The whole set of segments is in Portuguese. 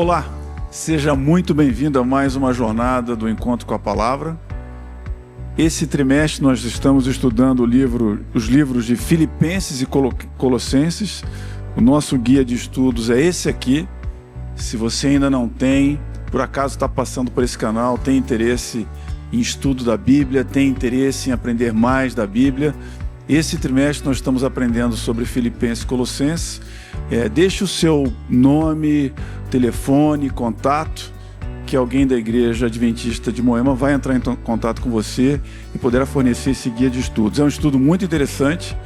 Olá, seja muito bem-vindo a mais uma jornada do Encontro com a Palavra. Esse trimestre nós estamos estudando os livros de Filipenses e Colossenses. O nosso guia de estudos é esse aqui. Se você ainda não tem, por acaso está passando por esse canal, tem interesse em estudo da Bíblia, tem interesse em aprender mais da Bíblia, esse trimestre nós estamos aprendendo sobre Filipenses e Colossenses. Deixe o seu nome, telefone, contato, que alguém da Igreja Adventista de Moema vai entrar em contato com você e poderá fornecer esse guia de estudos. É um estudo muito interessante,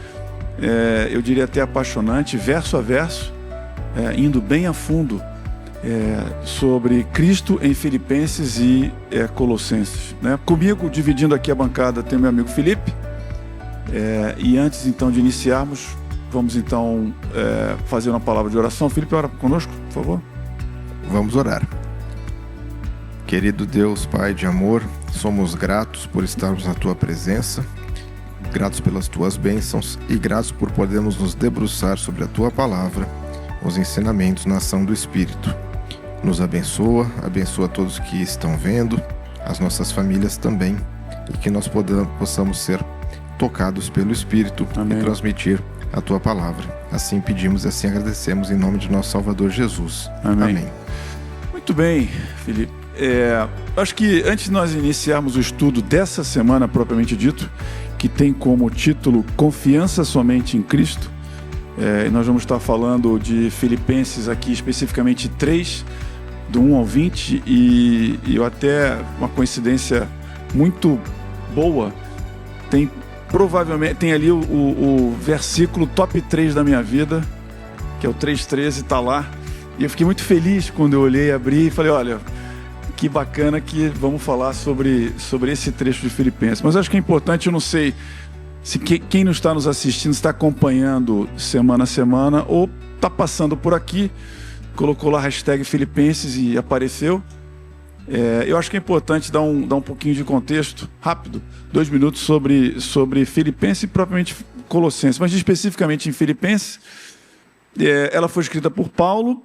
eu diria até apaixonante, verso a verso, indo bem a fundo sobre Cristo em Filipenses e Colossenses, né? Comigo, dividindo aqui a bancada, tem meu amigo Felipe. E antes então de iniciarmos, vamos então fazer uma palavra de oração. Felipe, ora conosco, por favor. Vamos orar. Querido Deus, Pai de amor, somos gratos por estarmos na Tua presença, gratos pelas Tuas bênçãos e gratos por podermos nos debruçar sobre a Tua palavra, os ensinamentos na ação do Espírito. Nos abençoa todos que estão vendo, as nossas famílias também, e que nós possamos ser tocados pelo Espírito. Amém. E transmitir a Tua palavra. Assim pedimos e assim agradecemos em nome de nosso Salvador Jesus. Amém. Amém. Muito bem, Felipe. Acho que antes de nós iniciarmos o estudo dessa semana propriamente dito, que tem como título Confiança Somente em Cristo, nós vamos estar falando de Filipenses aqui, especificamente 3, do 1 ao 20, e eu até, uma coincidência muito boa, provavelmente tem ali o versículo top 3 da minha vida, que é o 3,13, está lá, e eu fiquei muito feliz quando eu olhei, abri e falei, olha, que bacana que vamos falar sobre esse trecho de Filipenses. Mas acho que é importante, eu não sei se quem não está nos assistindo está acompanhando semana a semana ou está passando por aqui, colocou lá a hashtag Filipenses e apareceu. Eu acho que é importante dar um pouquinho de contexto, rápido, 2 minutos sobre Filipenses e propriamente Colossenses, mas especificamente em Filipenses. Ela foi escrita por Paulo.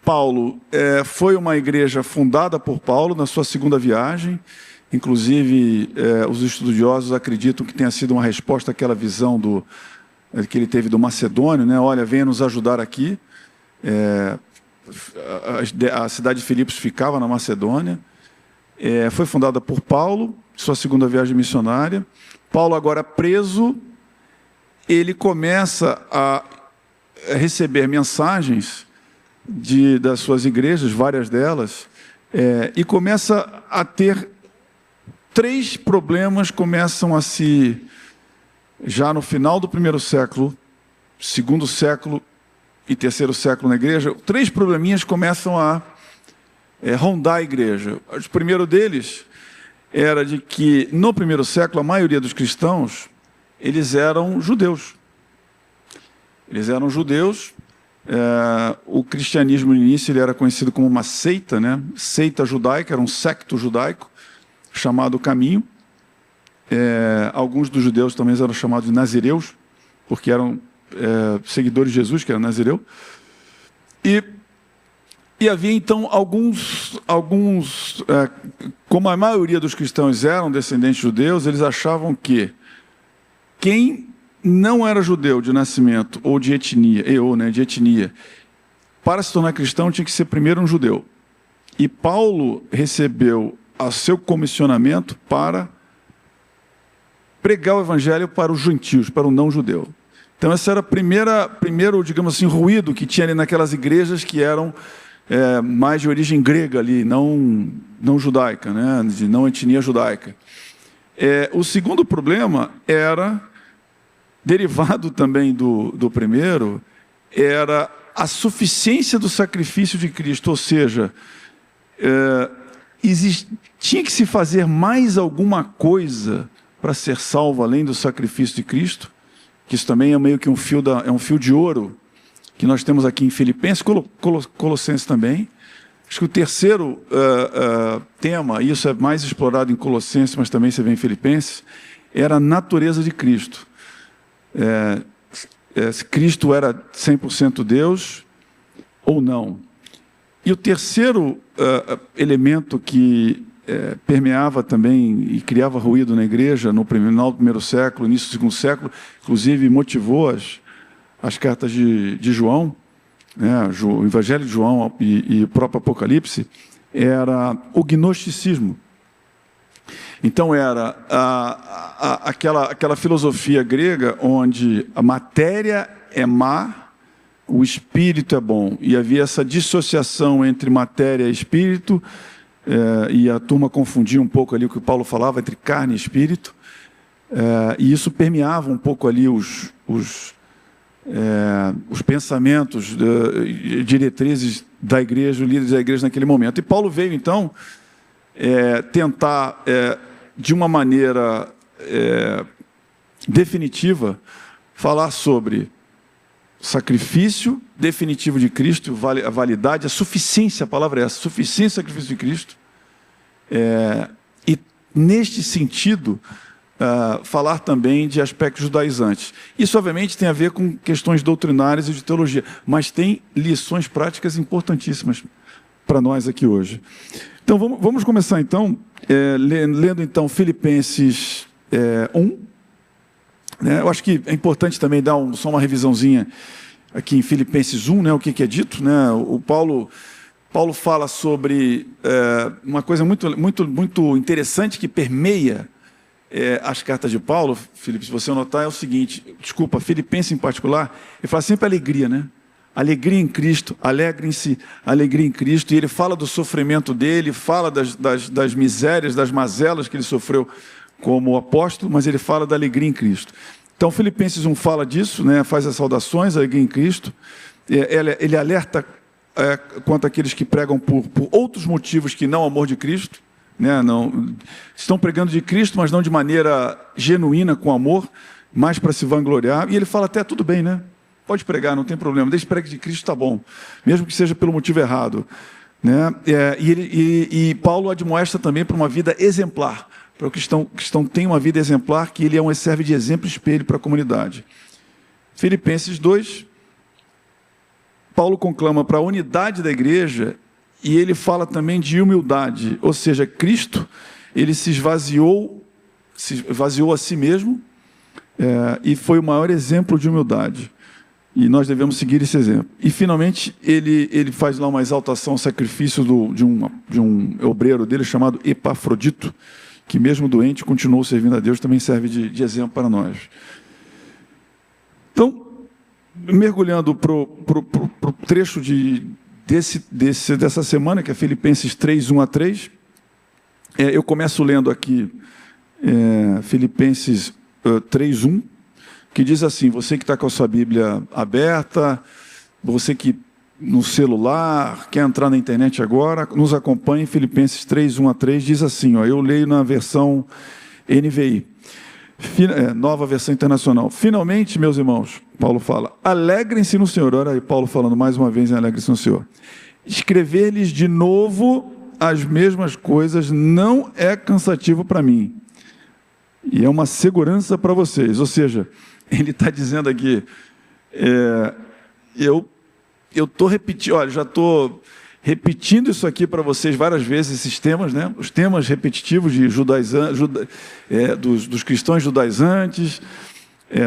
Paulo foi uma igreja fundada por Paulo na sua segunda viagem. Inclusive, os estudiosos acreditam que tenha sido uma resposta àquela visão que ele teve do Macedônio, né? Olha, venha nos ajudar aqui. A cidade de Filipos ficava na Macedônia. Foi fundada por Paulo, sua segunda viagem missionária. Paulo, agora preso, ele começa a receber mensagens das suas igrejas, várias delas, e começa a ter 3 problemas, começam a já no final do primeiro século, segundo século e terceiro século na igreja, 3 probleminhas começam a rondar a igreja. O primeiro deles era de que, no primeiro século, a maioria dos cristãos, eles eram judeus. O cristianismo, no início, ele era conhecido como uma seita, né? Seita judaica, era um secto judaico, chamado Caminho. Alguns dos judeus também eram chamados de nazireus, porque eram seguidores de Jesus, que era nazireu. E havia, então, alguns como a maioria dos cristãos eram descendentes de judeus, eles achavam que quem não era judeu de nascimento ou de etnia, para se tornar cristão tinha que ser primeiro um judeu. E Paulo recebeu o seu comissionamento para pregar o evangelho para os gentios, para o não judeu. Então esse era o primeiro, digamos assim, ruído que tinha ali naquelas igrejas que eram mais de origem grega ali, não judaica, né? De não etnia judaica. O segundo problema era, derivado também do primeiro, era a suficiência do sacrifício de Cristo, ou seja, tinha que se fazer mais alguma coisa para ser salvo além do sacrifício de Cristo, que isso também é meio que um fio de ouro que nós temos aqui em Filipenses, Colossenses também. Acho que o terceiro tema, isso é mais explorado em Colossenses, mas também se vê em Filipenses, era a natureza de Cristo. Se Cristo era 100% Deus ou não. E o terceiro elemento que permeava também e criava ruído na igreja no final do primeiro século, início do segundo século, inclusive motivou as cartas de João, né, o Evangelho de João e o próprio Apocalipse, era o gnosticismo. Então era aquela filosofia grega onde a matéria é má, o espírito é bom. E havia essa dissociação entre matéria e espírito, e a turma confundia um pouco ali o que Paulo falava entre carne e espírito, e isso permeava um pouco ali os pensamentos, diretrizes da igreja, os líderes da igreja naquele momento. E Paulo veio, então, tentar, de uma maneira definitiva, falar sobre sacrifício definitivo de Cristo, a validade, a suficiência, a palavra é essa, suficiência do sacrifício de Cristo. E, neste sentido, falar também de aspectos judaizantes. Isso, obviamente, tem a ver com questões doutrinárias e de teologia, mas tem lições práticas importantíssimas para nós aqui hoje. Então, vamos começar, então, lendo, então, Filipenses 1. Eu acho que é importante também dar só uma revisãozinha aqui em Filipenses 1, né, o que é dito. Né? O Paulo fala sobre uma coisa muito interessante que permeia as cartas de Paulo, Filipe, se você notar, é o seguinte, Filipenses em particular, ele fala sempre alegria, né? Alegria em Cristo, alegrem-se, alegria em Cristo, e ele fala do sofrimento dele, fala das misérias, das mazelas que ele sofreu como apóstolo, mas ele fala da alegria em Cristo. Então, Filipenses 1 fala disso, né, faz as saudações, a alegria em Cristo. Ele alerta quanto àqueles que pregam por outros motivos que não o amor de Cristo. Né, não, estão pregando de Cristo, mas não de maneira genuína, com amor, mas para se vangloriar. E ele fala até, tudo bem, né? Pode pregar, não tem problema. Desde que pregue de Cristo está bom, mesmo que seja pelo motivo errado. Né? E Paulo admoesta também para uma vida exemplar. Para o cristão tem uma vida exemplar, que ele serve de exemplo e espelho para a comunidade. Filipenses 2, Paulo conclama para a unidade da igreja, e ele fala também de humildade, ou seja, Cristo, ele se esvaziou a si mesmo, e foi o maior exemplo de humildade. E nós devemos seguir esse exemplo. E, finalmente, ele faz lá uma exaltação, um sacrifício de um obreiro dele chamado Epafrodito, que mesmo doente continuou servindo a Deus, também serve de exemplo para nós. Então, mergulhando para o trecho dessa semana, que é Filipenses 3, 1 a 3, eu começo lendo aqui Filipenses 3, 1, que diz assim, você que está com a sua Bíblia aberta, você que no celular, quer entrar na internet agora, nos acompanhe, Filipenses 3, 1 a 3, diz assim, eu leio na versão NVI, nova versão internacional. Finalmente, meus irmãos, Paulo fala, alegrem-se no Senhor. Olha aí, Paulo falando mais uma vez em alegrem-se no Senhor. Escrever-lhes de novo as mesmas coisas não é cansativo para mim, e é uma segurança para vocês. Ou seja, ele está dizendo aqui, eu estou repetindo, olha, já estou repetindo isso aqui para vocês várias vezes, esses temas, né? Os temas repetitivos de dos cristãos judaizantes,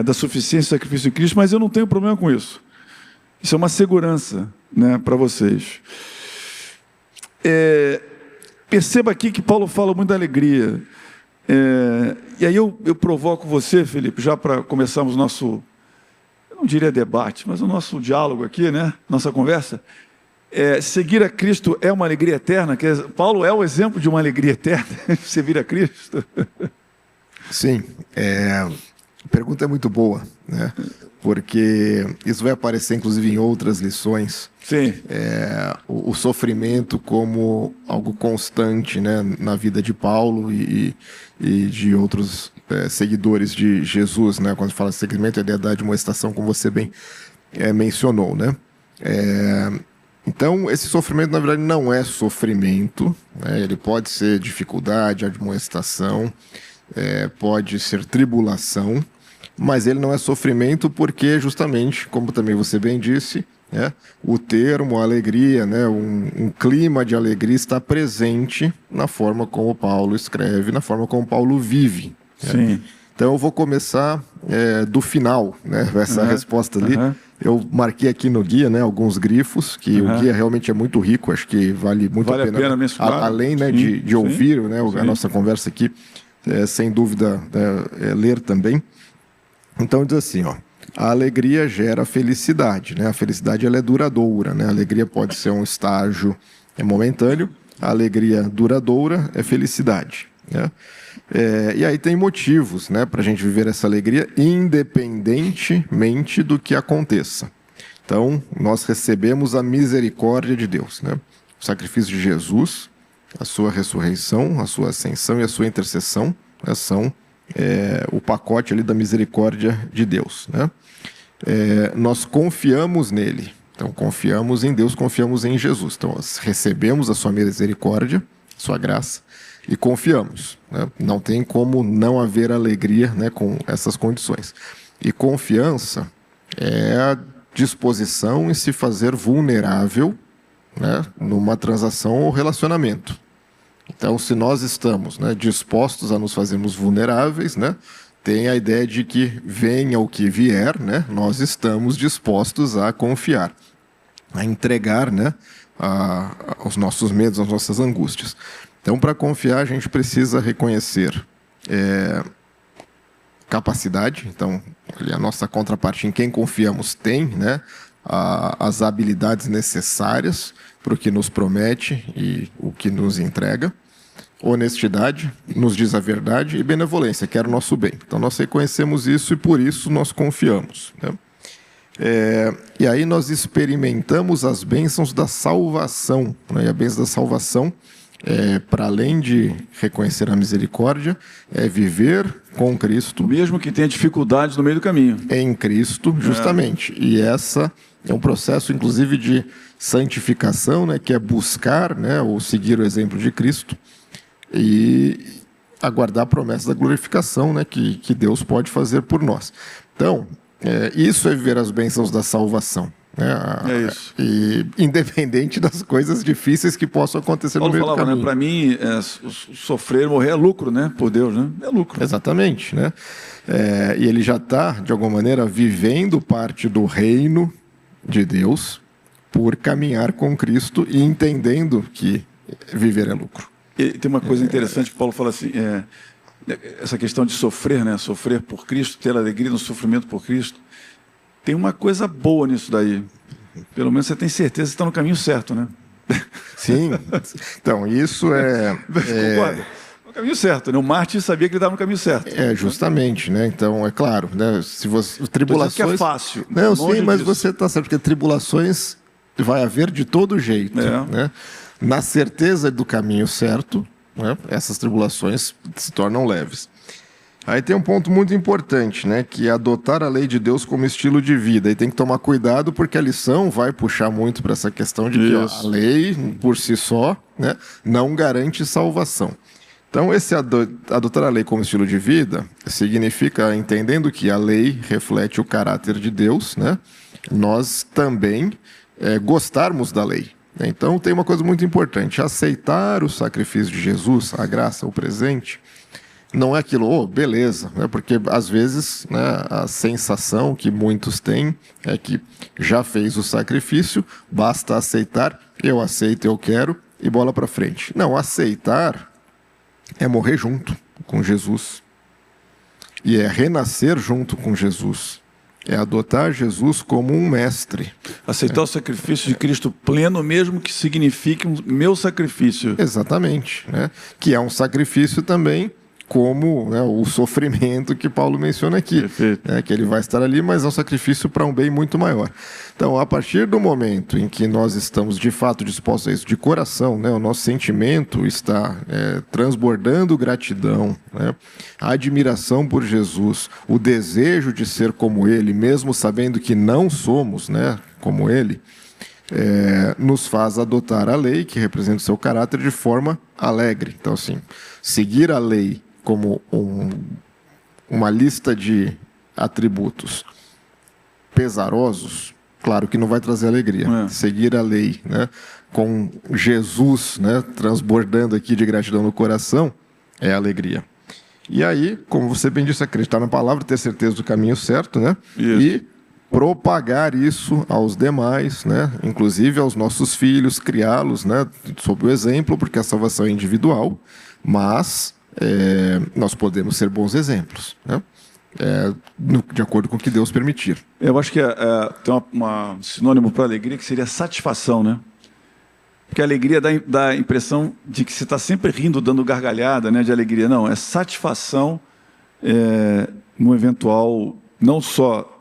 da suficiência e sacrifício de Cristo, mas eu não tenho problema com isso. Isso é uma segurança, né, para vocês. Perceba aqui que Paulo fala muito da alegria. E aí eu provoco você, Felipe, já para começarmos nosso, eu não diria debate, mas o nosso diálogo aqui, né? Nossa conversa. Seguir a Cristo é uma alegria eterna? Paulo é o exemplo de uma alegria eterna, servir a Cristo? Sim, a pergunta é muito boa, né? Porque isso vai aparecer inclusive em outras lições. Sim. O sofrimento como algo constante, né, na vida de Paulo e de outros seguidores de Jesus, né? Quando fala de seguimento, a ideia da admoestação, como você bem mencionou, né? Então, esse sofrimento, na verdade, não é sofrimento, né? Ele pode ser dificuldade, admoestação, pode ser tribulação, mas ele não é sofrimento porque, justamente, como também você bem disse, né, o termo alegria, né, um clima de alegria está presente na forma como Paulo escreve, na forma como Paulo vive. Sim. Né? Então eu vou começar do final, né, essa resposta ali. Eu marquei aqui no guia, né, alguns grifos, que o guia realmente é muito rico, acho que vale muito a pena mencionar. além, né, de ouvir, né, a nossa conversa aqui, sem dúvida, ler também. Então diz assim, ó, a alegria gera felicidade, né? A felicidade ela é duradoura, né? A alegria pode ser um estágio momentâneo, a alegria duradoura é felicidade, né? E aí tem motivos, né, para a gente viver essa alegria independentemente do que aconteça. Então, nós recebemos a misericórdia de Deus, né? O sacrifício de Jesus, a sua ressurreição, a sua ascensão e a sua intercessão, né, são o pacote ali da misericórdia de Deus, né? Nós confiamos nele, então confiamos em Deus, confiamos em Jesus. Então, nós recebemos a sua misericórdia, sua graça, e confiamos, né? Não tem como não haver alegria, né, com essas condições. E confiança é a disposição em se fazer vulnerável, né, numa transação ou relacionamento. Então, se nós estamos, né, dispostos a nos fazermos vulneráveis, né, tem a ideia de que venha o que vier, né, nós estamos dispostos a confiar, a entregar, né, os nossos medos, as nossas angústias. Então, para confiar, a gente precisa reconhecer capacidade. Então, a nossa contraparte, em quem confiamos, tem, né, as habilidades necessárias para o que nos promete e o que nos entrega. Honestidade, nos diz a verdade, e benevolência, que era o nosso bem. Então, nós reconhecemos isso e, por isso, nós confiamos, né? E aí nós experimentamos as bênçãos da salvação, né? E a bênção da salvação, para além de reconhecer a misericórdia, é viver com Cristo. Mesmo que tenha dificuldades no meio do caminho. Em Cristo, justamente. E essa é um processo, inclusive, de santificação, né? Que é buscar, né, ou seguir o exemplo de Cristo e aguardar a promessa da glorificação, né, que Deus pode fazer por nós. Então, isso é viver as bênçãos da salvação. É isso. E independente das coisas difíceis que possam acontecer Paulo no meio falava, do caminho. Né, para mim, sofrer, morrer é lucro, né? Por Deus, né? É lucro. Exatamente, né? E ele já está, de alguma maneira, vivendo parte do reino de Deus por caminhar com Cristo e entendendo que viver é lucro. E tem uma coisa interessante que Paulo fala assim, essa questão de sofrer, né? Sofrer por Cristo, ter alegria no sofrimento por Cristo. Tem uma coisa boa nisso daí. Pelo menos você tem certeza que está no caminho certo, né? Sim. Então, isso Concorda? No caminho certo, né? O Mártir sabia que ele estava no caminho certo. Justamente, né? Então, é claro, né? Se você tribulações que é fácil. Não, sim, mas você está certo, porque tribulações vai haver de todo jeito, né? Na certeza do caminho certo, né, essas tribulações se tornam leves. Aí tem um ponto muito importante, né, que é adotar a lei de Deus como estilo de vida. E tem que tomar cuidado porque a lição vai puxar muito para essa questão de que a lei, por si só, né, não garante salvação. Então, esse adotar a lei como estilo de vida significa, entendendo que a lei reflete o caráter de Deus, né, nós também gostarmos da lei. Então, tem uma coisa muito importante: aceitar o sacrifício de Jesus, a graça, o presente, não é aquilo, beleza, né? Porque às vezes, né, a sensação que muitos têm é que já fez o sacrifício, basta aceitar, eu aceito, eu quero, e bola para frente. Não, aceitar é morrer junto com Jesus, e é renascer junto com Jesus. É adotar Jesus como um mestre. Aceitar o sacrifício de Cristo pleno, mesmo que signifique um meu sacrifício. Exatamente, né? Que é um sacrifício também, como, né, o sofrimento que Paulo menciona aqui. Né, que ele vai estar ali, mas é um sacrifício para um bem muito maior. Então, a partir do momento em que nós estamos de fato dispostos a isso, de coração, né, o nosso sentimento está transbordando gratidão, né, a admiração por Jesus, o desejo de ser como Ele, mesmo sabendo que não somos, né, como Ele, nos faz adotar a lei, que representa o seu caráter, de forma alegre. Então, assim, seguir a lei como uma lista de atributos pesarosos claro que não vai trazer alegria. Seguir a lei, né, com Jesus, né, transbordando aqui de gratidão no coração, é alegria. E aí, como você bem disse, acreditar na palavra, ter certeza do caminho certo, né? E propagar isso aos demais, né? Inclusive aos nossos filhos, criá-los, né, sob o exemplo, porque a salvação é individual, mas nós podemos ser bons exemplos, né? De acordo com o que Deus permitir. Eu acho que tem um sinônimo para alegria que seria satisfação, né? Porque a alegria dá a impressão de que você está sempre rindo, dando gargalhada, né, de alegria. Não, é satisfação no eventual, não só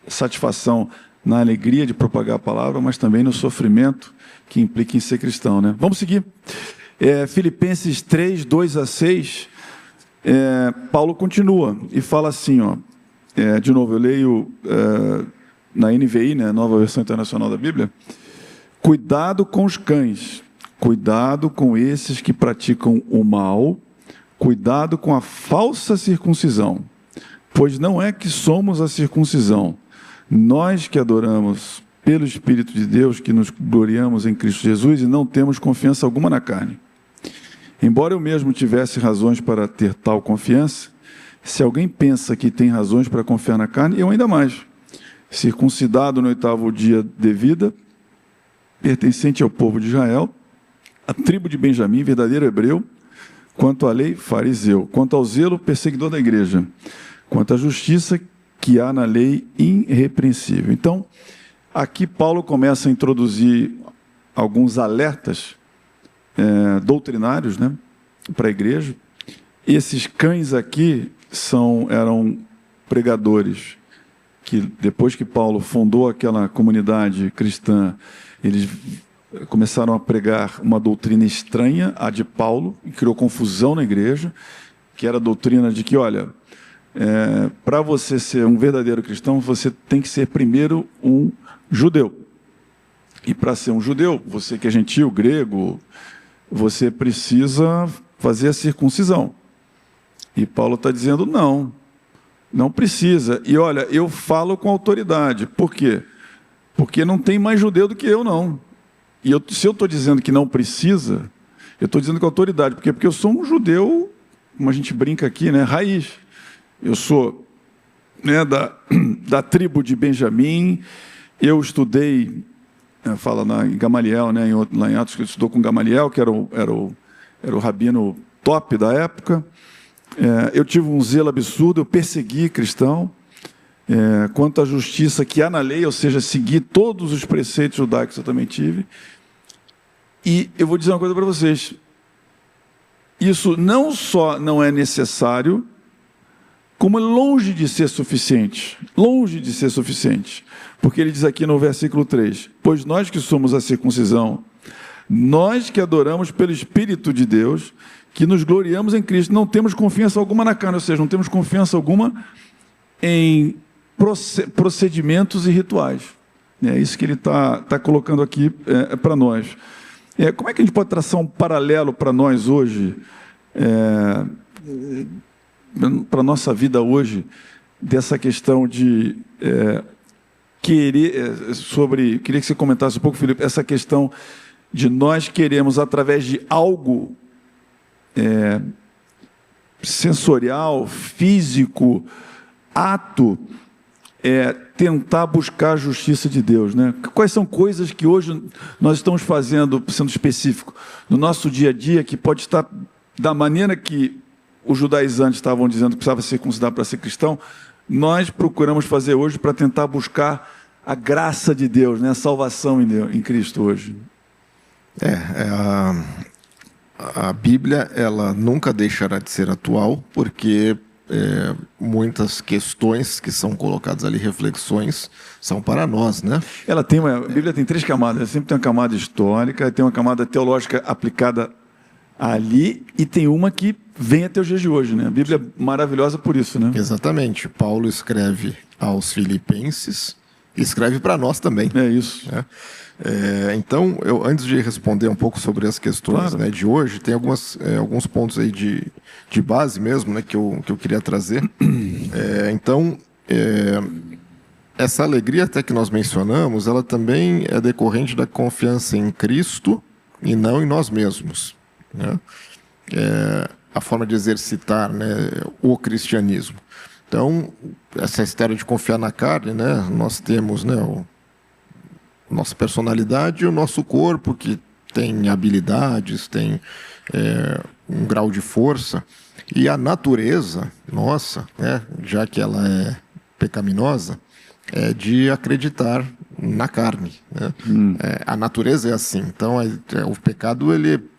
satisfação na alegria de propagar a palavra, mas também no sofrimento que implica em ser cristão, né? Vamos seguir. Filipenses 3, 2 a 6, Paulo continua e fala assim, ó, de novo, eu leio na NVI, né, Nova Versão Internacional da Bíblia: cuidado com os cães, cuidado com esses que praticam o mal, cuidado com a falsa circuncisão, pois não é que somos a circuncisão, nós que adoramos pelo Espírito de Deus, que nos gloriamos em Cristo Jesus e não temos confiança alguma na carne. Embora eu mesmo tivesse razões para ter tal confiança, se alguém pensa que tem razões para confiar na carne, eu ainda mais. Circuncidado no 8º dia de vida, pertencente ao povo de Israel, a tribo de Benjamim, verdadeiro hebreu, quanto à lei, fariseu, quanto ao zelo, perseguidor da igreja, quanto à justiça que há na lei, irrepreensível. Então, aqui Paulo começa a introduzir alguns alertas doutrinários, né, para a igreja. Esses cães aqui eram pregadores que, depois que Paulo fundou aquela comunidade cristã, eles começaram a pregar uma doutrina estranha, a de Paulo, e criou confusão na igreja, que era a doutrina de que, olha, para você ser um verdadeiro cristão, você tem que ser primeiro um judeu. E para ser um judeu, você que é gentil, grego, você precisa fazer a circuncisão. E Paulo está dizendo, não precisa. E olha, eu falo com autoridade. Por quê? Porque não tem mais judeu do que eu, não. E se eu estou dizendo que não precisa, eu estou dizendo com autoridade. Por quê? Porque eu sou um judeu, como a gente brinca aqui, né, raiz. Eu sou, né, da tribo de Benjamim. Eu estudei, fala em Gamaliel, né, lá em Atos, que eu estudou com Gamaliel, que era o rabino top da época. Eu tive um zelo absurdo, eu persegui cristão. Quanto à justiça que há na lei, ou seja, seguir todos os preceitos judaicos, eu também tive. E eu vou dizer uma coisa para vocês: isso não só não é necessário, como é longe de ser suficiente. Longe de ser suficiente. Porque ele diz aqui no versículo 3: pois nós que somos a circuncisão, nós que adoramos pelo Espírito de Deus, que nos gloriamos em Cristo, não temos confiança alguma na carne, ou seja, não temos confiança alguma em procedimentos e rituais. É isso que ele está colocando aqui para nós. Como é que a gente pode traçar um paralelo para nós hoje, para a nossa vida hoje, dessa questão de queria que você comentasse um pouco, Felipe, essa questão de nós queremos, através de algo sensorial, físico, ato, tentar buscar a justiça de Deus, né? Quais são coisas que hoje nós estamos fazendo, sendo específico, no nosso dia a dia, que pode estar da maneira que os judaizantes estavam dizendo que precisava ser circuncidado para ser cristão, nós procuramos fazer hoje para tentar buscar a graça de Deus, né? A salvação em Cristo hoje. A Bíblia, ela nunca deixará de ser atual, porque muitas questões que são colocadas ali, reflexões, são para nós, né? A Bíblia tem 3 camadas, sempre tem uma camada histórica, tem uma camada teológica aplicada ali, e tem uma que vem até os dias de hoje, né? A Bíblia é maravilhosa por isso, né? Exatamente. Paulo escreve aos Filipenses, e escreve para nós também. É isso. Então, antes de responder um pouco sobre as questões, claro, né, de hoje, tem alguns pontos aí de base mesmo, né, que eu queria trazer. Então, essa alegria até que nós mencionamos, ela também é decorrente da confiança em Cristo e não em nós mesmos, né? A forma de exercitar, né, o cristianismo. Então, essa história de confiar na carne, né, nós temos, né, nossa personalidade e o nosso corpo, que tem habilidades, tem um grau de força, e a natureza nossa, né, já que ela é pecaminosa, é de acreditar na carne, né? A natureza é assim. Então, o pecado,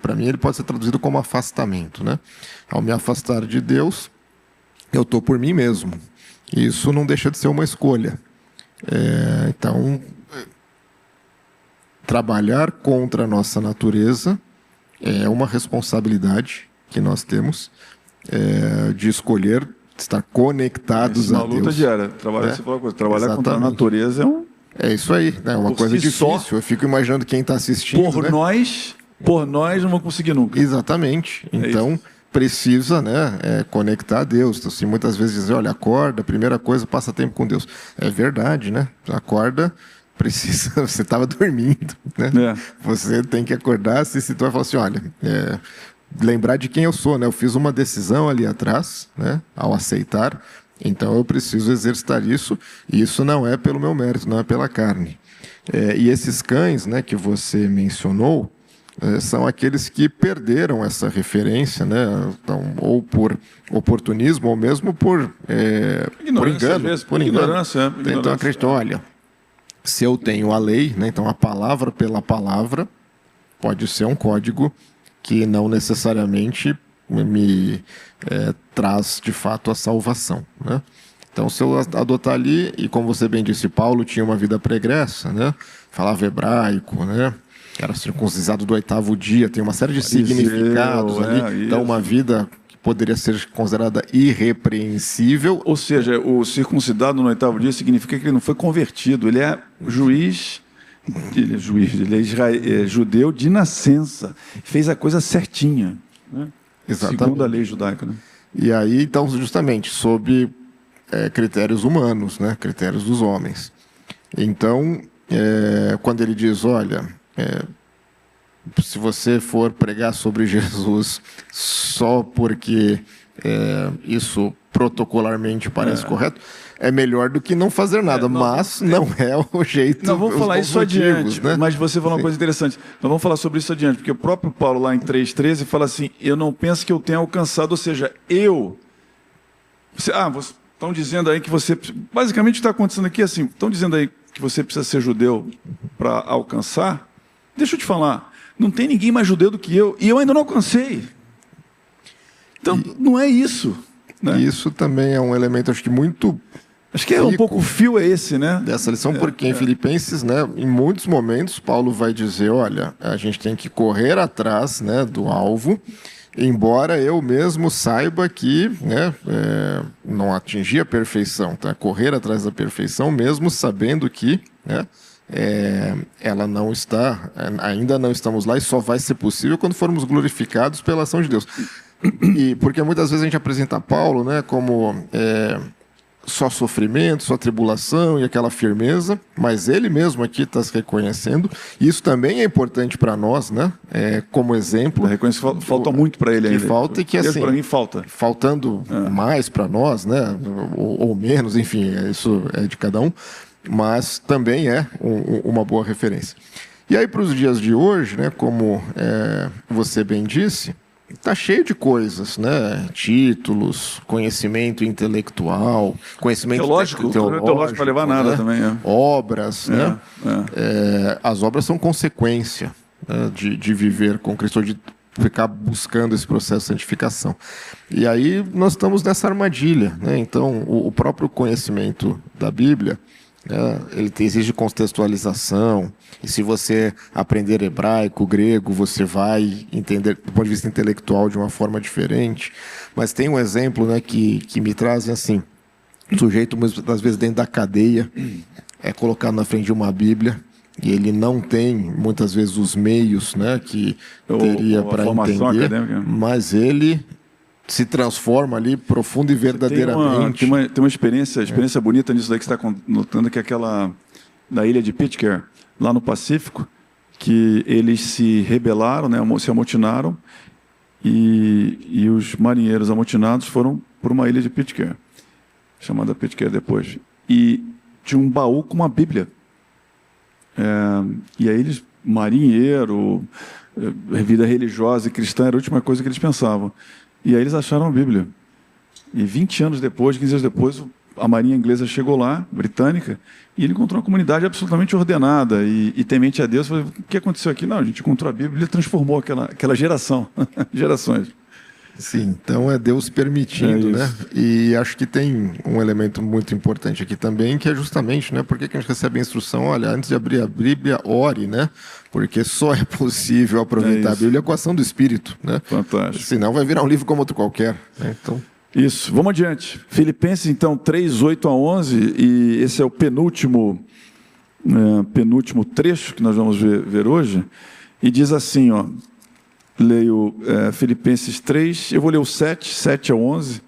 para mim, ele pode ser traduzido como afastamento, né? Ao me afastar de Deus, eu estou por mim mesmo. Isso não deixa de ser uma escolha. Então, trabalhar contra a nossa natureza é uma responsabilidade que nós temos de escolher estar conectados a Deus. É uma luta diária. Trabalhar contra a natureza é isso aí, né? Uma coisa difícil. Eu fico imaginando quem está assistindo. Por nós não vamos conseguir nunca. Exatamente. Então, precisa, né, conectar a Deus. Então, assim, muitas vezes dizer, olha, acorda, primeira coisa, passa tempo com Deus. É verdade, né? Acorda, precisa, você estava dormindo, né? Você tem que acordar, se situar e falar assim, olha, lembrar de quem eu sou, né? Eu fiz uma decisão ali atrás, né, ao aceitar, então eu preciso exercitar isso, e isso não é pelo meu mérito, não é pela carne. E esses cães, né, que você mencionou, são aqueles que perderam essa referência, né? Então, ou por oportunismo, ou mesmo por engano. Às vezes, por ignorância. Então acreditam, olha, se eu tenho a lei, né, então a palavra pela palavra pode ser um código que não necessariamente me traz de fato a salvação, né? Então, se eu adotar ali, e como você bem disse, Paulo tinha uma vida pregressa, né? Falava hebraico, né? Era circuncisado do 8º dia, tem uma série de significados ali. Então, uma vida que poderia ser considerada irrepreensível. Ou seja, o circuncidado no 8º dia significa que ele não foi convertido, ele é juiz. Ele é judeu de nascença, fez a coisa certinha, né? Exatamente. Segundo a lei judaica, né? E aí, então, justamente, sob critérios humanos, né? Critérios dos homens. Então, quando ele diz, olha, se você for pregar sobre Jesus só porque isso protocolarmente parece correto, é melhor do que não fazer nada, mas não é o jeito. Não, vamos falar isso adiante, né? Mas você falou uma coisa interessante. Nós vamos falar sobre isso adiante, porque o próprio Paulo, lá em 3,13, fala assim, eu não penso que eu tenha alcançado, ou seja, estão dizendo aí que você... Basicamente, o que está acontecendo aqui é assim, estão dizendo aí que você precisa ser judeu para alcançar. Deixa eu te falar, não tem ninguém mais judeu do que eu, e eu ainda não alcancei. Então, não é isso, né? Isso também é um elemento, acho que muito... Acho que um pouco o fio é esse, né? Dessa lição, porque em Filipenses, né, em muitos momentos, Paulo vai dizer, olha, a gente tem que correr atrás, né, do alvo, embora eu mesmo saiba que, né, não atingi a perfeição, tá? Correr atrás da perfeição, mesmo sabendo que, né, ela não está, ainda não estamos lá, e só vai ser possível quando formos glorificados pela ação de Deus. E porque muitas vezes a gente apresenta Paulo, né, como só sofrimento, só tribulação e aquela firmeza, mas ele mesmo aqui está se reconhecendo. E isso também é importante para nós, né? Como exemplo. Falta muito para ele ainda. Que falta e que assim, para mim falta. Faltando mais para nós, né? Ou menos, enfim, isso é de cada um. Mas também é uma boa referência. E aí para os dias de hoje, né? Como você bem disse, está cheio de coisas, né? Títulos, conhecimento intelectual, conhecimento teológico para levar nada, né? Também. Obras, né? As obras são consequência, né, de viver com Cristo, de ficar buscando esse processo de santificação. E aí nós estamos nessa armadilha, né? Então, o próprio conhecimento da Bíblia, ele exige contextualização, e se você aprender hebraico, grego, você vai entender do ponto de vista intelectual de uma forma diferente. Mas tem um exemplo, né, que me trazem assim, o sujeito muitas vezes dentro da cadeia é colocado na frente de uma Bíblia e ele não tem muitas vezes os meios, né, que teria para entender, mas ele se transforma ali profundo e verdadeiramente. Tem uma experiência bonita nisso daí que você está notando, que é aquela da ilha de Pitcairn, lá no Pacífico, que eles se rebelaram, né, se amotinaram, e os marinheiros amotinados foram para uma ilha de Pitcairn, chamada Pitcairn depois, e tinha um baú com uma Bíblia. E aí eles, marinheiro, vida religiosa e cristã, era a última coisa que eles pensavam. E aí eles acharam a Bíblia. E 20 anos depois, 15 anos depois, a marinha inglesa chegou lá, britânica, e ele encontrou uma comunidade absolutamente ordenada e temente a Deus. Falou: o que aconteceu aqui? Não, a gente encontrou a Bíblia e transformou aquela geração, gerações. Sim, então é Deus permitindo, né? E acho que tem um elemento muito importante aqui também, que é justamente, né, porque que a gente recebe a instrução: olha, antes de abrir a Bíblia, ore, né? Porque só é possível aproveitar a Bíblia com a ação do Espírito, né? Fantástico. Senão vai virar um livro como outro qualquer, né? Então... Isso, vamos adiante. Filipenses, então, 3, 8 a 11, e esse é o penúltimo trecho que nós vamos ver hoje, e diz assim, ó, leio Filipenses 3, eu vou ler o 7 a 11,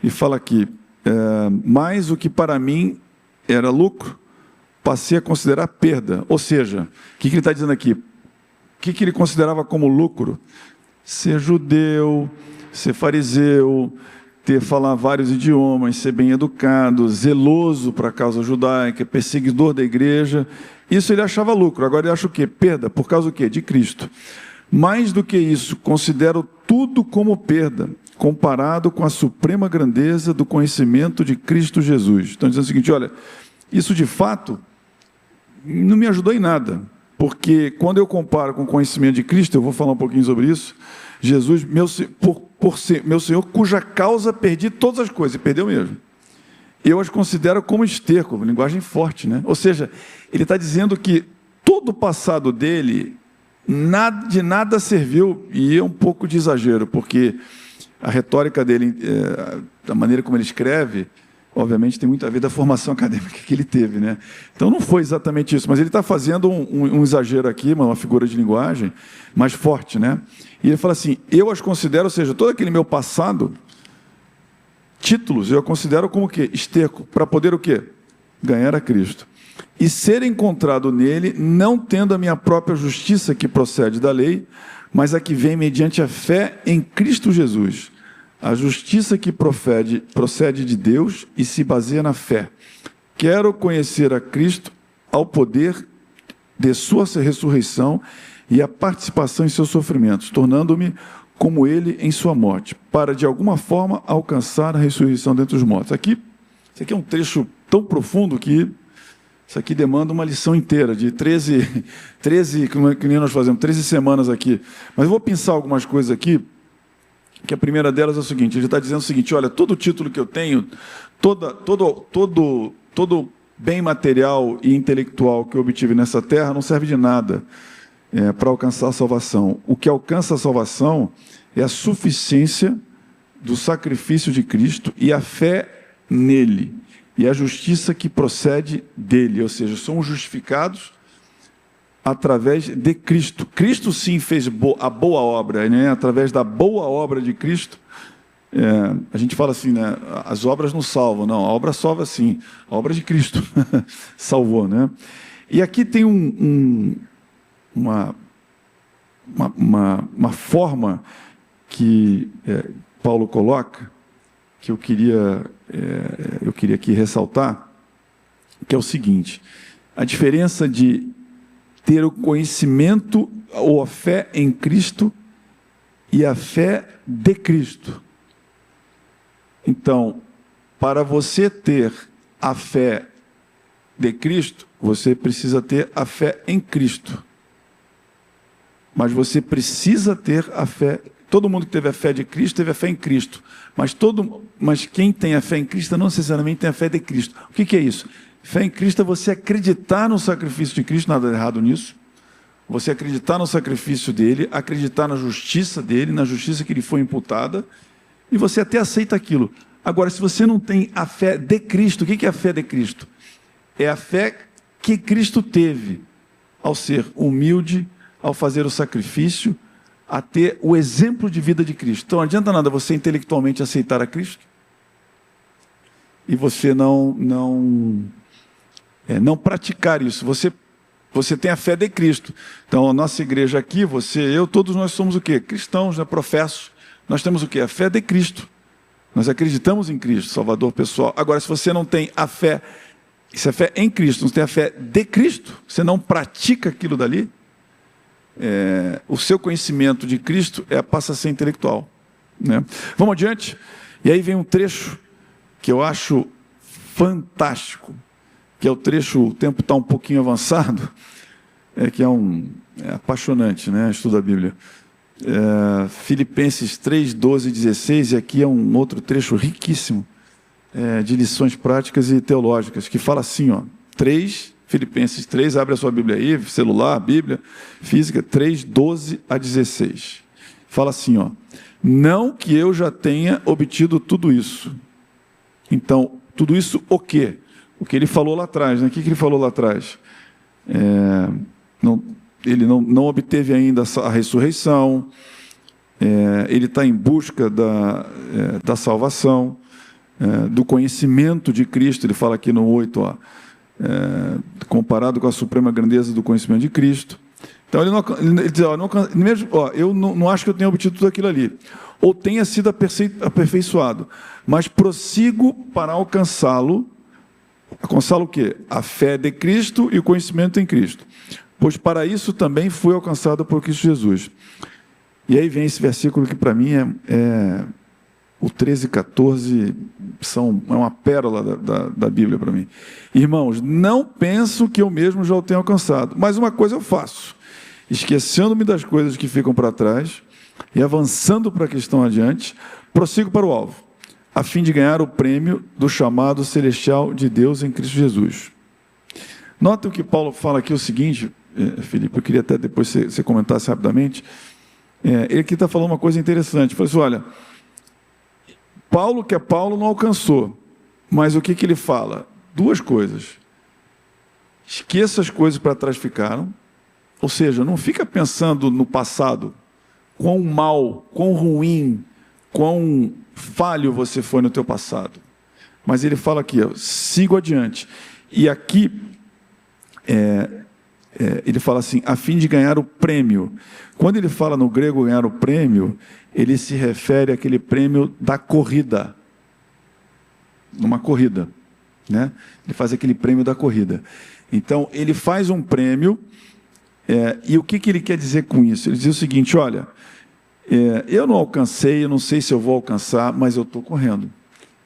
e fala aqui: mas o que para mim era lucro, passei a considerar perda. Ou seja, o que ele está dizendo aqui? O que ele considerava como lucro? Ser judeu, ser fariseu, falar vários idiomas, ser bem educado, zeloso para a causa judaica, perseguidor da igreja. Isso ele achava lucro. Agora ele acha o quê? Perda. Por causa do quê? De Cristo. Mais do que isso, considero tudo como perda, comparado com a suprema grandeza do conhecimento de Cristo Jesus. Então, dizendo o seguinte: olha, isso de fato não me ajudou em nada, porque quando eu comparo com o conhecimento de Cristo, eu vou falar um pouquinho sobre isso, Jesus, por ser meu Senhor, cuja causa perdi todas as coisas, e perdeu mesmo. Eu as considero como esterco, uma linguagem forte, né? Ou seja, ele está dizendo que todo o passado dele de nada serviu, e é um pouco de exagero, porque a retórica dele, da maneira como ele escreve, obviamente tem muito a ver da formação acadêmica que ele teve, né? Então não foi exatamente isso, mas ele está fazendo um exagero aqui, uma figura de linguagem mais forte, né? E ele fala assim: eu as considero, ou seja, todo aquele meu passado, títulos, eu considero como o quê? Esterco, para poder o quê? Ganhar a Cristo. E ser encontrado nele, não tendo a minha própria justiça que procede da lei, mas a que vem mediante a fé em Cristo Jesus. A justiça que procede de Deus e se baseia na fé. Quero conhecer a Cristo ao poder de sua ressurreição e a participação em seus sofrimentos, tornando-me como ele em sua morte, para de alguma forma alcançar a ressurreição dentre os mortos. Isso aqui é um trecho tão profundo que isso aqui demanda uma lição inteira, de 13 que nem nós fazemos, 13 semanas aqui. Mas eu vou pensar algumas coisas aqui, que a primeira delas é o seguinte: ele está dizendo o seguinte: olha, todo o título que eu tenho, todo bem material e intelectual que eu obtive nessa terra não serve de nada para alcançar a salvação. O que alcança a salvação é a suficiência do sacrifício de Cristo e a fé nele, e a justiça que procede dele, ou seja, somos justificados através de Cristo. Cristo sim fez a boa obra, né? Através da boa obra de Cristo, a gente fala assim, né? As obras não salvam, não, a obra salva sim, a obra de Cristo salvou, né? E aqui tem uma forma que Paulo coloca, que eu queria aqui ressaltar, que é o seguinte: a diferença de ter o conhecimento ou a fé em Cristo e a fé de Cristo. Então, para você ter a fé de Cristo, você precisa ter a fé em Cristo. Mas você precisa ter a fé. Todo mundo que teve a fé de Cristo teve a fé em Cristo. Mas quem tem a fé em Cristo não necessariamente tem a fé de Cristo. O que é isso? Fé em Cristo é você acreditar no sacrifício de Cristo, nada errado nisso. Você acreditar no sacrifício dele, acreditar na justiça dele, na justiça que lhe foi imputada, e você até aceita aquilo. Agora, se você não tem a fé de Cristo, o que é a fé de Cristo? É a fé que Cristo teve ao ser humilde, ao fazer o sacrifício, a ter o exemplo de vida de Cristo. Então não adianta nada você intelectualmente aceitar a Cristo e você não praticar isso. Você tem a fé de Cristo. Então a nossa igreja aqui, você, eu, todos nós somos o quê? Cristãos, né? Professos. Nós temos o quê? A fé de Cristo. Nós acreditamos em Cristo, Salvador pessoal. Agora, se você não tem a fé, isso é fé em Cristo, não tem a fé de Cristo, você não pratica aquilo dali, o seu conhecimento de Cristo passa a ser intelectual, né? Vamos adiante. E aí vem um trecho que eu acho fantástico, que é o trecho, o tempo está um pouquinho avançado, que é apaixonante, né? Estudo da Bíblia. Filipenses 3, 12 e 16, e aqui é um outro trecho riquíssimo de lições práticas e teológicas, que fala assim, Filipenses 3, abre a sua Bíblia aí, celular, Bíblia, física, 3, 12 a 16. Fala assim, não que eu já tenha obtido tudo isso. Então, tudo isso o quê? O que ele falou lá atrás, né? O que ele falou lá atrás? Ele não obteve ainda a ressurreição, ele está em busca da salvação, do conhecimento de Cristo. Ele fala aqui no 8, comparado com a suprema grandeza do conhecimento de Cristo. Então ele diz, eu não acho que eu tenha obtido tudo aquilo ali, ou tenha sido aperfeiçoado, mas prossigo para alcançá-lo. Alcançá-lo o quê? A fé de Cristo e o conhecimento em Cristo. Pois para isso também fui alcançado por Cristo Jesus. E aí vem esse versículo que para mim o 13 e 14 é uma pérola da Bíblia para mim. Irmãos, não penso que eu mesmo já o tenha alcançado, mas uma coisa eu faço, esquecendo-me das coisas que ficam para trás e avançando para a que estão adiante, prossigo para o alvo, a fim de ganhar o prêmio do chamado celestial de Deus em Cristo Jesus. Nota o que Paulo fala aqui, o seguinte, Felipe, eu queria até depois você comentasse rapidamente. Ele aqui está falando uma coisa interessante. Ele falou assim, olha, Paulo não alcançou, mas o que ele fala? Duas coisas. Esqueça as coisas para trás ficaram, ou seja, não fica pensando no passado, quão mal, quão ruim, quão falho você foi no teu passado. Mas ele fala aqui, sigo adiante. E aqui, ele fala assim, a fim de ganhar o prêmio. Quando ele fala no grego ganhar o prêmio, ele se refere àquele prêmio da corrida. Numa corrida, né? Ele faz aquele prêmio da corrida. Então, ele faz um prêmio, e o que ele quer dizer com isso? Ele diz o seguinte, olha, eu não alcancei, eu não sei se eu vou alcançar, mas eu estou correndo.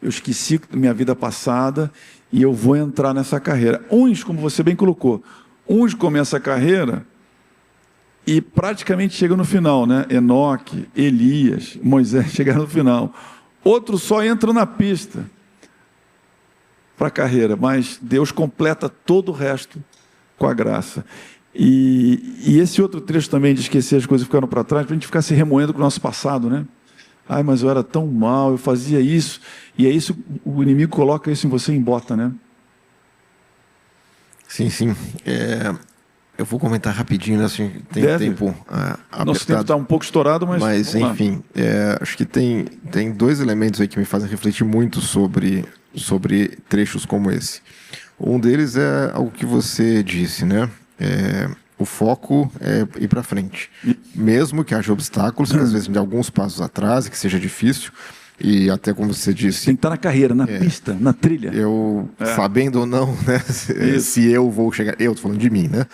Eu esqueci minha vida passada e eu vou entrar nessa carreira. Uns, como você bem colocou, uns começam a carreira e praticamente chegam no final, né? Enoque, Elias, Moisés chegaram no final. Outros só entram na pista para a carreira, mas Deus completa todo o resto com a graça. E esse outro trecho também de esquecer as coisas que ficaram para trás, para a gente ficar se remoendo com o nosso passado, né? Ai, mas eu era tão mal, eu fazia isso, e é isso, o inimigo coloca isso em você em bota, né? Sim. Eu vou comentar rapidinho, né? Assim, tem tempo apertado. Nosso tempo está um pouco estourado, mas enfim, acho que tem dois elementos aí que me fazem refletir muito sobre trechos como esse. Um deles é algo que você disse, né? O foco é ir para frente. Mesmo que haja obstáculos, que às vezes de alguns passos atrás, que seja difícil, e até como você disse... Tem que estar na carreira, na pista, na trilha. Sabendo ou não, né? Se eu vou chegar... Eu estou falando de mim, né?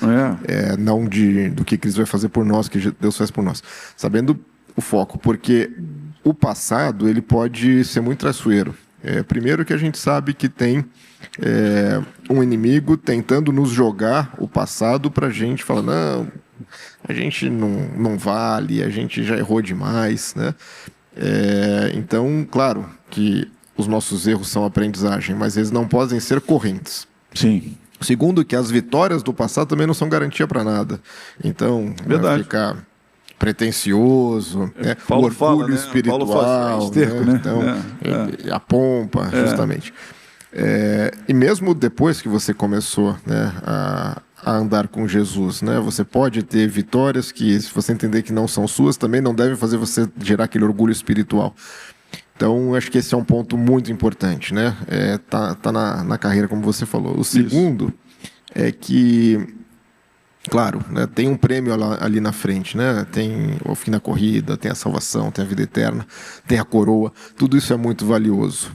Não do que Cristo vai fazer por nós, que Deus faz por nós. Sabendo o foco, porque o passado ele pode ser muito traiçoeiro. Primeiro que a gente sabe que tem um inimigo tentando nos jogar o passado para a gente falar, não, a gente não vale, a gente já errou demais, né? Então, claro que os nossos erros são aprendizagem, mas eles não podem ser correntes. Sim. Segundo, que as vitórias do passado também não são garantia para nada. Então, vai ficar pretencioso, o orgulho espiritual, Paulo fala, esterco, né? Então, a pompa, justamente. E mesmo depois que você começou, né, a andar com Jesus, né? Você pode ter vitórias que, se você entender que não são suas, também não devem fazer você gerar aquele orgulho espiritual. Então, acho que esse é um ponto muito importante, né? Tá na carreira, como você falou. O segundo é que, claro, né, tem um prêmio ali na frente, né? Tem o fim da corrida, tem a salvação, tem a vida eterna, tem a coroa. Tudo isso é muito valioso.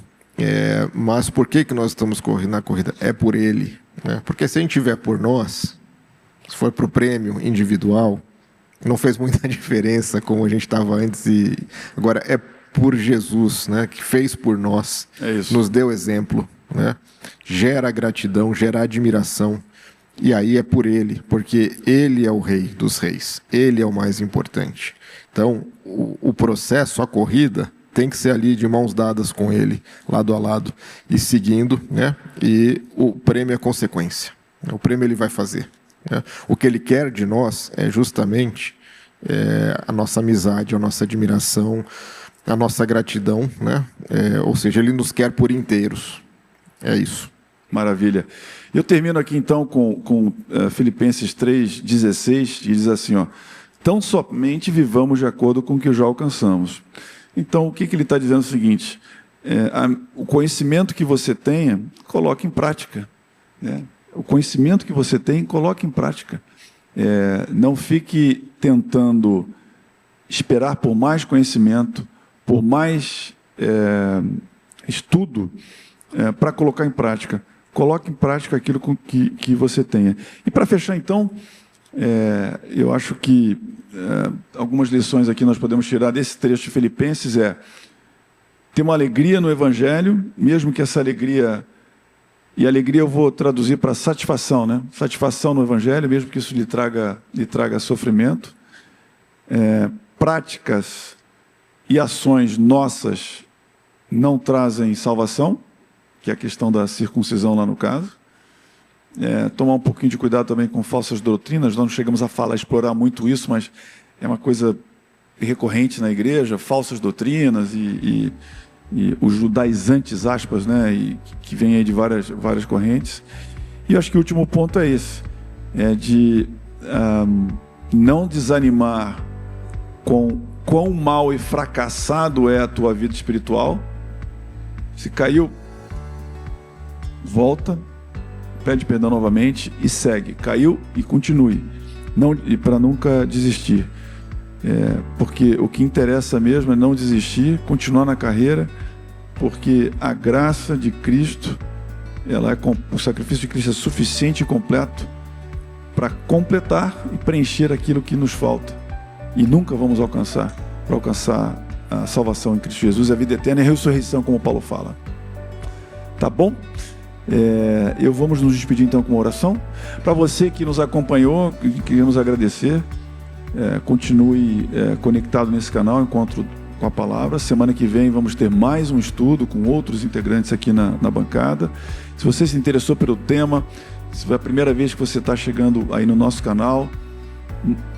Mas por que nós estamos na corrida? É por Ele. Né? Porque se a gente tiver por nós, se for para o prêmio individual, não fez muita diferença como a gente estava antes. Agora é por Jesus, né? Que fez por nós, nos deu exemplo, né? Gera gratidão, gera admiração. E aí é por Ele, porque Ele é o Rei dos Reis. Ele é o mais importante. Então, o processo, a corrida, tem que ser ali de mãos dadas com Ele, lado a lado, e seguindo, né? E o prêmio é consequência. O prêmio Ele vai fazer. Né? O que Ele quer de nós é justamente a nossa amizade, a nossa admiração, a nossa gratidão, né? Ou seja, Ele nos quer por inteiros. É isso. Maravilha. Eu termino aqui então com Filipenses 3,16, que diz assim, ó: tão somente vivamos de acordo com o que já alcançamos. Então, o que ele está dizendo é o seguinte: o conhecimento que você tenha, coloque em prática. Né? O conhecimento que você tem, coloque em prática. Não fique tentando esperar por mais conhecimento, por mais estudo, para colocar em prática. Coloque em prática aquilo que você tenha. E para fechar, então, eu acho que algumas lições aqui nós podemos tirar desse trecho de Filipenses ter uma alegria no Evangelho, mesmo que essa alegria, e alegria eu vou traduzir para satisfação, né? Satisfação no Evangelho, mesmo que isso lhe traga sofrimento. Práticas e ações nossas não trazem salvação, que é a questão da circuncisão lá no caso. Tomar um pouquinho de cuidado também com falsas doutrinas. Nós não chegamos a explorar muito isso, mas é uma coisa recorrente na igreja, falsas doutrinas e os judaizantes, aspas, né, e que vem aí de várias correntes. E eu acho que o último ponto é esse, de não desanimar com quão mal e fracassado é a tua vida espiritual. Se caiu, volta, pede perdão novamente e segue. Caiu e continue. E para nunca desistir. Porque o que interessa mesmo é não desistir, continuar na carreira, porque a graça de Cristo, o sacrifício de Cristo é suficiente e completo para completar e preencher aquilo que nos falta. E nunca vamos alcançar a salvação em Cristo Jesus, a vida eterna e a ressurreição, como Paulo fala. Tá bom? Vamos nos despedir então com uma oração. Para você que nos acompanhou, queremos agradecer. Continue conectado nesse canal, Encontro com a Palavra. Semana que vem vamos ter mais um estudo com outros integrantes aqui na bancada. Se você se interessou pelo tema, se foi a primeira vez que você está chegando aí no nosso canal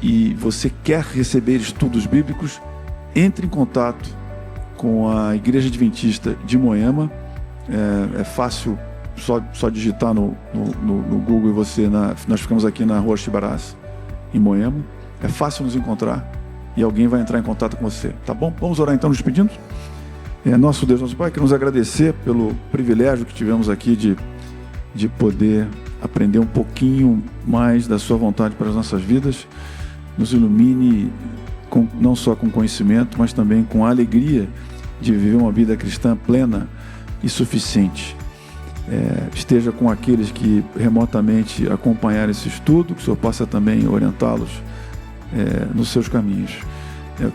e você quer receber estudos bíblicos, entre em contato com a Igreja Adventista de Moema. É fácil, só digitar no Google e nós ficamos aqui na Rua Chibarás, em Moema. É fácil nos encontrar e alguém vai entrar em contato com você, tá bom? Vamos orar então, nos pedindo. Nosso Deus, nosso Pai, queremos agradecer pelo privilégio que tivemos aqui de poder aprender um pouquinho mais da sua vontade para as nossas vidas. Nos ilumine não só com conhecimento, mas também com a alegria de viver uma vida cristã plena e suficiente. Esteja com aqueles que remotamente acompanharam esse estudo, que o Senhor possa também orientá-los nos seus caminhos.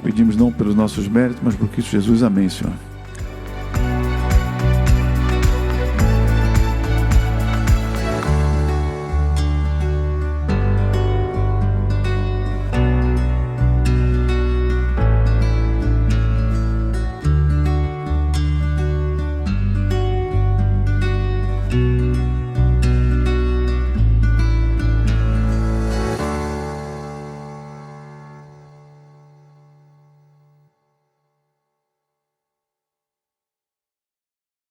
Pedimos não pelos nossos méritos, mas por Cristo Jesus. Amém, Senhor.